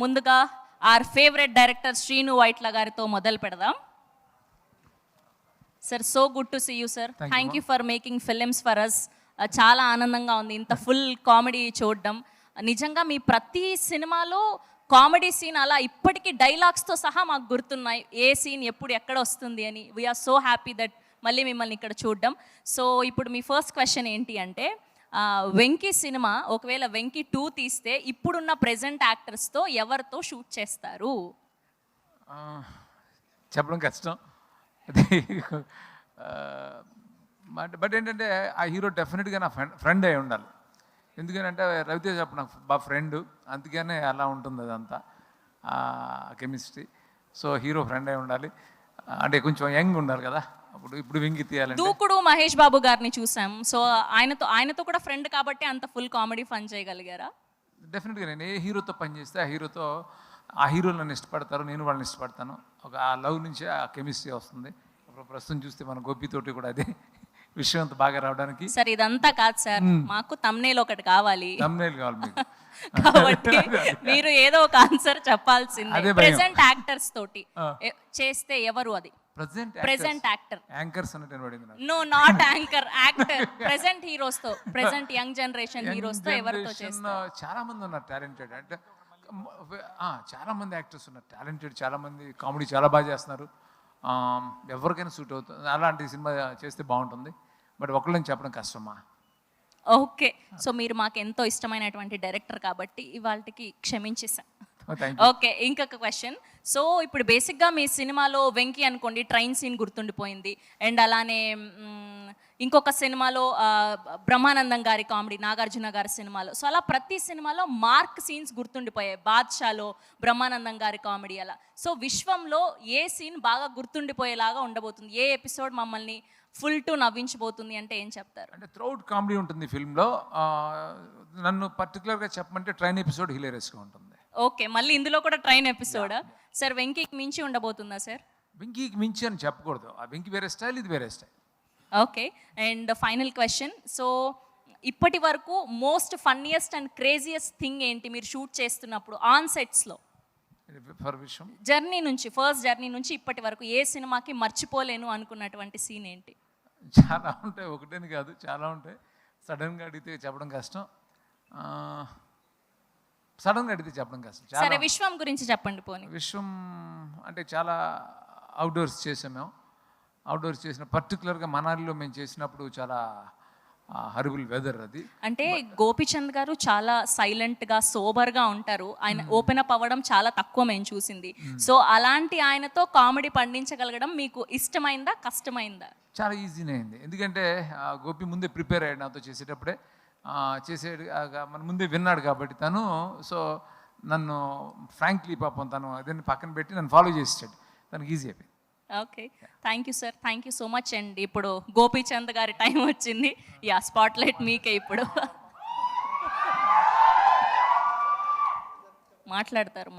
ముందుగా our favourite director Sreenu Vaitla గారితో మొదలు పెడదాం. Sir, so good to see you sir. Thank you for making films for us. చాలా ఆనందంగా ఉంది ఇంత ఫుల్ కామెడీ చూడడం. నిజంగా మీ ప్రతి సినిమాలో కామెడీ సీన్ అలా ఇప్పటికీ డైలాగ్స్తో సహా మాకు గుర్తున్నాయి, ఏ సీన్ ఎప్పుడు ఎక్కడ వస్తుంది అని. వీఆర్ సో హ్యాపీ దట్ మళ్ళీ మిమ్మల్ని ఇక్కడ చూడడం. సో ఇప్పుడు మీ ఫస్ట్ క్వశ్చన్ ఏంటి అంటే, వెంకీ సినిమా ఒకవేళ వెంకీ 2 తీస్తే ఇప్పుడున్న ప్రెజెంట్ యాక్టర్స్తో ఎవరితో షూట్ చేస్తారు? చెప్పడం కష్టం. బట్ ఏంటంటే ఆ హీరో డెఫినెట్గా నా ఫ్రెండ్ అయి ఉండాలి. ఎందుకంటే రవితేజ అప్పుడు నాకు బాగా ఫ్రెండ్, అందుకనే అలా ఉంటుంది అదంతా కెమిస్ట్రీ. సో హీరో ఫ్రెండ్ అయి ఉండాలి, అంటే కొంచెం యంగ్ ఉండాలి కదా. ఇప్పుడు వెంకి తీయాలంటే దూకుడు మహేష్ బాబు గారిని చూసాం. సో ఆయనతో కూడా ఫ్రెండ్ కాబట్టి అంత ఫుల్ కామెడీ ఫన్ చేయగలిగారా? డెఫినెట్గా నేను ఏ హీరోతో పనిచేస్తే ఆ హీరోలు నన్ను ఇష్టపడతారు, నేను వాళ్ళని ఇష్టపడతాను. ఆ లవ్ నుంచి ఆ కెమిస్ట్రీ వస్తుంది. ప్రస్తుతం చూస్తే మన గోపితోటి కూడా అదే విషయం అంత బాగా రావడానికి. సార్ ఇదంతా కాదు సార్, మాకు తమ్నేల్ ఒకటి కావాలి. తమ్నేల్ కావాలి మీకు కాబట్టి మీరు ఏదో ఒక ఆన్సర్ చెప్పాల్సిందే. ప్రెజెంట్ యాక్టర్స్ తోటి చేస్తే ఎవరు? అది ప్రెజెంట్ యాక్టర్. యాంకర్స్ అన్నట్టు పడింది నాకు. No, not anchor, actor. Present heroes తో, ప్రెజెంట్ యంగ్ జనరేషన్ హీరోస్ తో ఎవరితో చేస్తారు? చాలా మంది ఉన్నారు టాలెంటెడ్, అంటే చాలా మంది యాక్టర్స్ ఉన్నారు టాలెంటెడ్, చాలా మంది కామెడీ చాలా బాగా చేస్తున్నారు. ఎవరికైనా సూట్ అవుతుంది. అలాంటి సినిమా చేస్తే బాగుంటుంది, బట్ ఒకళ్ళని చెప్పడం కష్టమా. ఓకే, సో మీరు మాకు ఎంతో ఇష్టమైనటువంటి డైరెక్టర్ కాబట్టి ఇవాళకి క్షమించేసాం. ఓకే, ఇంకొక క్వశ్చన్. సో ఇప్పుడు బేసిక్గా మీ సినిమాలో వెంకీ అనుకోండి, ట్రైన్ సీన్ గుర్తుండిపోయింది. అండ్ అలానే ఇంకొక సినిమాలో బ్రహ్మానందం గారి కామెడీ, నాగార్జున గారి సినిమాలో. సో అలా ప్రతి సినిమాలో మార్క్ సీన్స్ గుర్తుండిపోయాయి. బాద్షాలో బ్రహ్మానందం గారి కామెడీ అలా. సో విశ్వంలో ఏ సీన్ బాగా గుర్తుండిపోయేలాగా ఉండబోతుంది? ఏ ఎపిసోడ్ మమ్మల్ని ఫుల్ టు నవ్వించబోతుంది అంటే ఏం చెప్తారు? అంటే త్రూఅవుట్ కామెడీ ఉంటుంది ఫిల్మ్లో. నన్ను పర్టికులర్గా చెప్పమంటే ట్రైన్ ఎపిసోడ్ హిలేరియస్గా ఉంటుంది. ఓకే, మళ్ళీ ఇందులో కూడా ట్రైన్ ఎపిసోడా? సార్ వెంకీకి మించి ఉండబోతుందా సార్? వెంకీకి మించి అని చెప్పకూడదు. ఆ వెంకీ వేరే స్టైల్, ఇది వేరే style. Okay, and final question. So ఇప్పటి వరకు most funniest and craziest thing ఏంటి మీరు షూట్ చేస్తున్నప్పుడు ఆన్ సెట్స్లో? జర్నీ నుంచి, ఫస్ట్ జర్నీ నుంచి ఇప్పటి వరకు ఏ సినిమాకి మర్చిపోలేను అనుకున్నటువంటి సీన్ ఏంటి? చాలా ఉంటాయి, ఒకటేని కాదు, చాలా ఉంటాయి. సడన్గా అడిగితే చెప్పడం కష్టం. సరే, విశ్వం గురించి చెప్పండి పోనీ. విశ్వం అంటే చాలా అవుట్డోర్స్ చేసాం మేము. అవుట్డోర్స్ చేసిన పర్టికులర్గా మనాలిలో మేము చేసినప్పుడు చాలా హరిబుల్ వెదర్ అది. అంటే గోపిచంద్ గారు చాలా సైలెంట్గా సోబర్గా ఉంటారు. ఆయన ఓపెన్ అప్ అవ్వడం చాలా తక్కువ మేము చూసింది. సో అలాంటి ఆయనతో కామెడీ పండించగలగడం మీకు ఇష్టమైందా, కష్టమైందా? చాలా ఈజీనే అయింది, ఎందుకంటే గోపి ముందే ప్రిపేర్ అయ్యాడు నాతో చేసేటప్పుడే. మన ముందే విన్నాడు కాబట్టి తను. సో నన్ను ఫ్రాంక్లీ పాపం తను అదే పక్కన పెట్టి నన్ను ఫాలో చేసాడు, తనకి ఈజీ అయిపోయింది. Okay, thank you sir, thank you so much. And ఇప్పుడు గోపీచంద్ గారి టైం వచ్చింది. యా, స్పాట్లైట్ మీకే ఇప్పుడు. మాట్లాడతారు.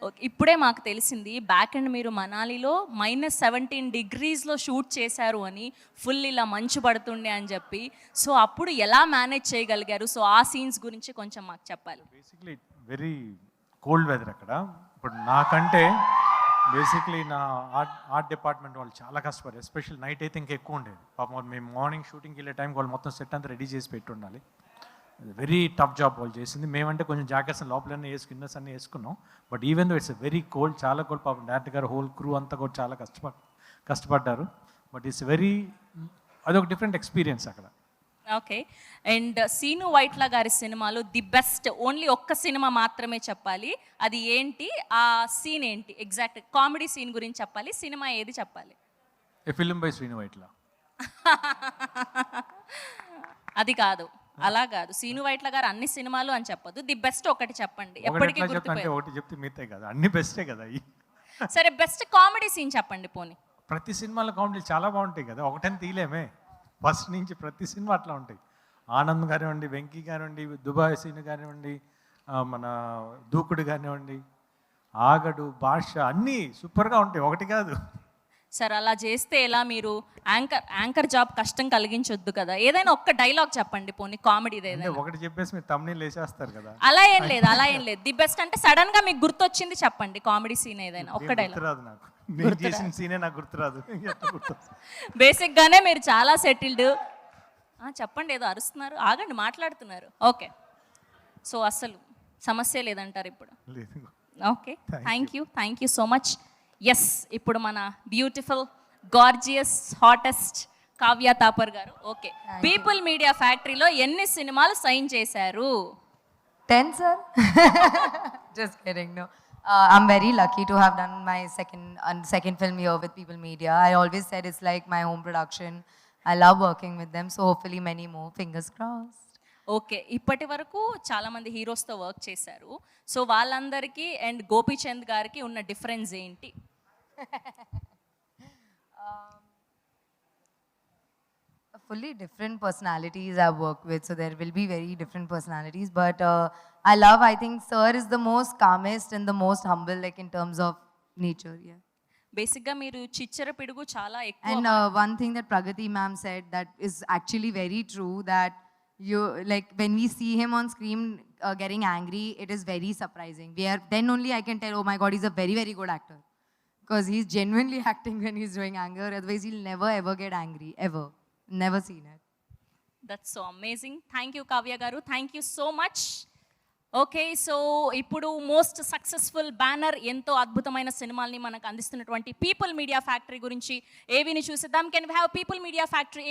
ఓకే, ఇప్పుడే మాకు తెలిసింది బ్యాక్ అండ్ మీరు మనాలిలో -17 degreesలో షూట్ చేశారు అని, ఫుల్ ఇలా మంచు పడుతుండే అని చెప్పి. సో అప్పుడు ఎలా మేనేజ్ చేయగలిగారు? సో ఆ సీన్స్ గురించి కొంచెం మాకు చెప్పాలి. బేసిక్లీ వెరీ కోల్డ్ వెదర్ అక్కడ. ఇప్పుడు నాకంటే బేసిక్లీ నా ఆర్ట్ డిపార్ట్మెంట్ వాళ్ళు చాలా కష్టపడారు. ఎస్పెషల్ నైట్ అయితే ఇంకా ఎక్కువ ఉండేది. పాపం మేము మార్నింగ్ షూటింగ్కి వెళ్ళే టైంకి వాళ్ళు మొత్తం సెట్ అంతా రెడీ చేసి పెట్టి ఉండాలి. వెరీ టఫ్ జాబ్ వాళ్ళు చేసింది. మేమంటే కొంచెం జాకెట్స్ లోపలన్నీ ఇన్నర్స్ అన్నీ వేసుకున్నాం. But even though it's very cold, చాలా కోల్డ్. పాపం డైరెక్టర్ గారు, హోల్ క్రూ అంతా కూడా చాలా కష్టపడ్డారు. బట్ ఇట్స్ వెరీ, అదొక డిఫరెంట్ ఎక్స్పీరియన్స్ అక్కడ. ఓకే, అండ్ సీను వైట్ల గారి సినిమాలో ది బెస్ట్, ఓన్లీ ఒక్క సినిమా మాత్రమే చెప్పాలి, అది ఏంటి? ఆ సీన్ ఏంటి? ఎగ్జాక్ట్ కామెడీ సీన్ గురించి చెప్పాలి, సినిమా ఏది చెప్పాలి? A film by Srinu Vaitla. అది కాదు, అలా కాదు. సీను వైట్ల గారు అన్ని సినిమాలు అని చెప్పొద్దు, ది బెస్ట్ ఒకటి చెప్పండి. ఎప్పటికీ ఒకటి చెప్తే మిగతా కదా, అన్ని బెస్టే కదా. సరే, బెస్ట్ కామెడీ సీన్ చెప్పండి పోనీ. ప్రతి సినిమాలో కామెడీలు చాలా బాగుంటాయి కదా, ఒకటని తీయలేమే. ఫస్ట్ నుంచి ప్రతి సినిమా అట్లా ఉంటాయి. ఆనంద్ కానివ్వండి, వెంకీ కానివ్వండి, దుబాయ్ సీన్ కానివ్వండి, మన దూకుడు కానివ్వండి, ఆగడు, భాష, అన్నీ సూపర్గా ఉంటాయి, ఒకటి కాదు. సార్ అలా చేస్తే ఎలా, మీరు యాంకర్ జాబ్ కష్టం కలిగించొద్దు కదా, ఏదైనా ఒక్క డైలాగ్ చెప్పండి పోనీ కామెడీది అంటే ఏదైనా. ఒకటి చెప్పేసి మీరు తమ్ముని లేచేస్తారు కదా. అలా ఏం లేదు ది బెస్ట్ అంటే సడన్ గా మీకు గుర్తొచ్చింది చెప్పండి కామెడీ సీన్ ఏదైనా ఒక్క డైలాగ్. గుర్తురాదు నాకు, నేను చేసిన సీనే నాకు గుర్తురాదు. ఎట్లా గుర్తొస్తుంది? బేసిక్ గానే మీరు చాలా సెటిల్డ్. చెప్పండి, ఏదో అరుస్తున్నారు, ఆగండి మాట్లాడుతున్నారు. ఓకే, సో అసలు సమస్య లేదంటారు ఇప్పుడు. లేదు. Okay, thank you so much. Yes, ఇప్పుడు మన beautiful gorgeous hottest Kavya Thapar గారు. ఓకే, పీపుల్ మీడియా ఫ్యాక్టరీలో ఎన్ని సినిమాలు సైన్ చేశారు? 10, sir. Just kidding. No, I'm very lucky to have done my second film here with People Media. I always said it's like my home production. I love working with them, so hopefully many more. Fingers crossed. Okay, ఇప్పటి వరకు చాలా మంది హీరోస్తో work చేశారు. So వాళ్ళందరికీ and Gopichand గారికి ఉన్న difference ఏంటి? Fully different personalities I've worked with, so there will be very different personalities. But I think Sir is the most calmest and the most humble, like in terms of nature. Yeah. బేసిక్గా మీరు చిచ్చర పిడుగు చాలా ఎక్కువ. And one thing that Pragati ma'am said that is actually very true, that you, like when we see him on screen getting angry, it is very surprising. Then only I can tell, oh my God, he's a very, very good actor, because he's genuinely acting when he's doing anger. Otherwise, he'll never ever get angry, ever. Never seen it. That's so amazing. Thank you Kavya గారు, thank you so much. Okay, so ఇప్పుడు most successful banner, ఎంతో అద్భుతమైన సినిమాల్ని మనకు అందిస్తున్నటువంటి people media factory గురించి ఏవిని చూసిద్దాం. Can we have people media factory